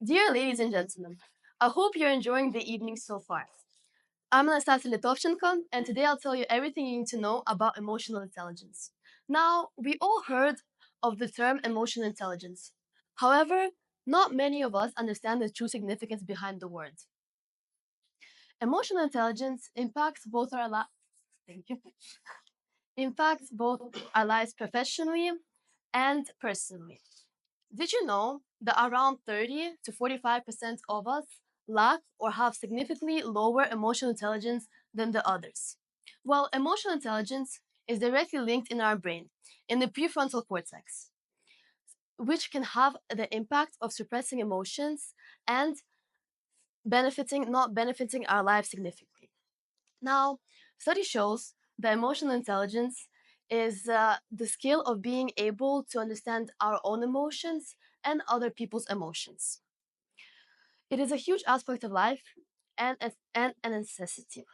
Dear ladies and gentlemen, I hope you're enjoying the evening so far. I'm Anastasia Litovchenko, and today I'll tell you everything you need to know about emotional intelligence. Now, we all heard of the term emotional intelligence. However, not many of us understand the true significance behind the word. Emotional intelligence impacts both our Thank you. Impacts both our lives professionally and personally. Did you know that around 30 to 45% of us lack or have significantly lower emotional intelligence than the others? Well, emotional intelligence is directly linked in our brain, in the prefrontal cortex, which can have the impact of suppressing emotions and not benefiting our life significantly. Now, study shows that emotional intelligence is the skill of being able to understand our own emotions and other people's emotions. It is a huge aspect of life and a necessity.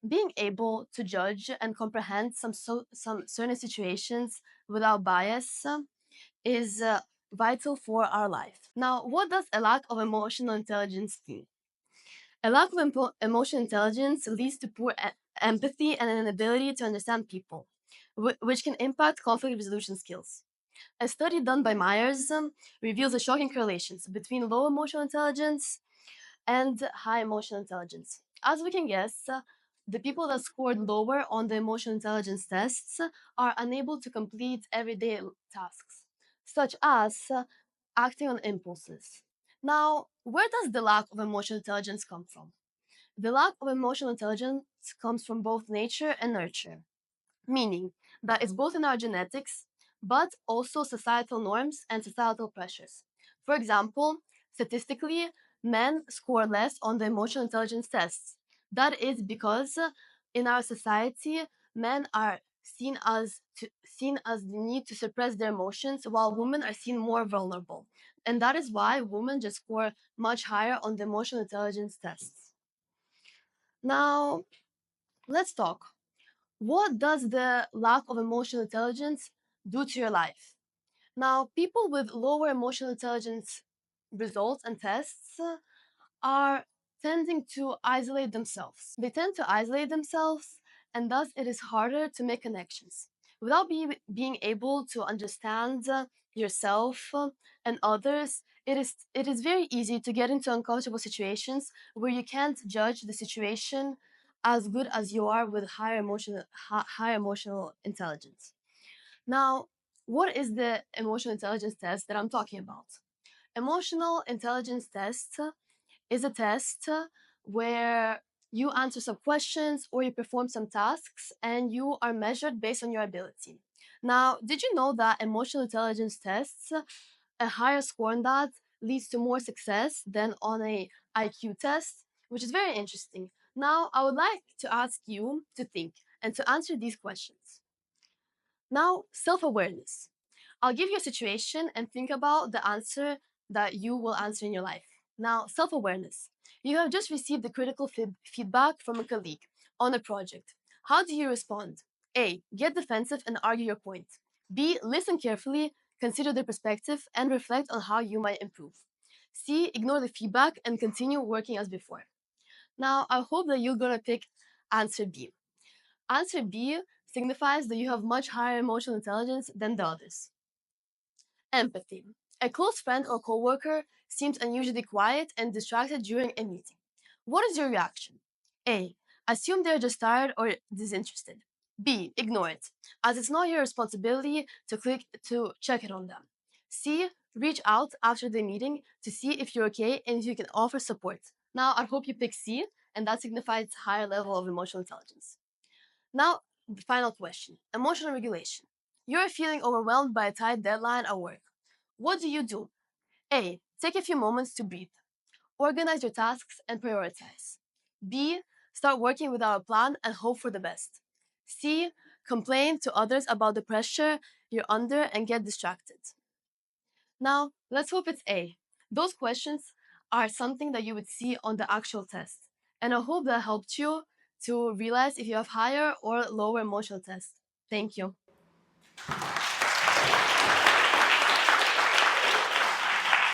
Being able to judge and comprehend some certain situations without bias is vital for our life. Now, what does a lack of emotional intelligence do? A lack of emotional intelligence leads to poor empathy and an inability to understand people, which can impact conflict resolution skills. A study done by Myers reveals the shocking correlations between low emotional intelligence and high emotional intelligence. As we can guess, the people that scored lower on the emotional intelligence tests are unable to complete everyday tasks, such as acting on impulses. Now, where does the lack of emotional intelligence come from? The lack of emotional intelligence comes from both nature and nurture, meaning that it's both in our genetics, but also societal norms and societal pressures. For example, statistically, men score less on the emotional intelligence tests. That is because in our society, men are seen as the need to suppress their emotions, while women are seen more vulnerable. And that is why women just score much higher on the emotional intelligence tests. Now, let's talk. What does the lack of emotional intelligence do to your life? Now, people with lower emotional intelligence results and tests are tending to isolate themselves. They tend to isolate themselves, and thus it is harder to make connections. Without being able to understand yourself and others, it is very easy to get into uncomfortable situations where you can't judge the situation as good as you are with higher emotional intelligence. Now, what is the emotional intelligence test that I'm talking about? Emotional intelligence test is a test where you answer some questions or you perform some tasks and you are measured based on your ability. Now, did you know that emotional intelligence tests, a higher score on that leads to more success than on a IQ test, which is very interesting. Now, I would like to ask you to think and to answer these questions. Now, self awareness. I'll give you a situation and think about the answer that you will answer in your life. Now, self awareness. You have just received the critical feedback from a colleague on a project. How do you respond? A. Get defensive and argue your point. B. Listen carefully, consider the perspective, and reflect on how you might improve. C. Ignore the feedback and continue working as before. Now, I hope that you're gonna pick answer B. Answer B signifies that you have much higher emotional intelligence than the others. Empathy. A close friend or coworker seems unusually quiet and distracted during a meeting. What is your reaction? A. Assume they're just tired or disinterested. B. Ignore it, as it's not your responsibility to check it on them. C. Reach out after the meeting to see if you're okay and if you can offer support. Now, I hope you pick C, and that signifies higher level of emotional intelligence. Now, the final question, emotional regulation. You're feeling overwhelmed by a tight deadline at work. What do you do? A. Take a few moments to breathe. Organize your tasks and prioritize. B. Start working without a plan and hope for the best. C. Complain to others about the pressure you're under and get distracted. Now, let's hope it's A. Those questions are something that you would see on the actual test. And I hope that helped you to realize if you have higher or lower emotional test. Thank you.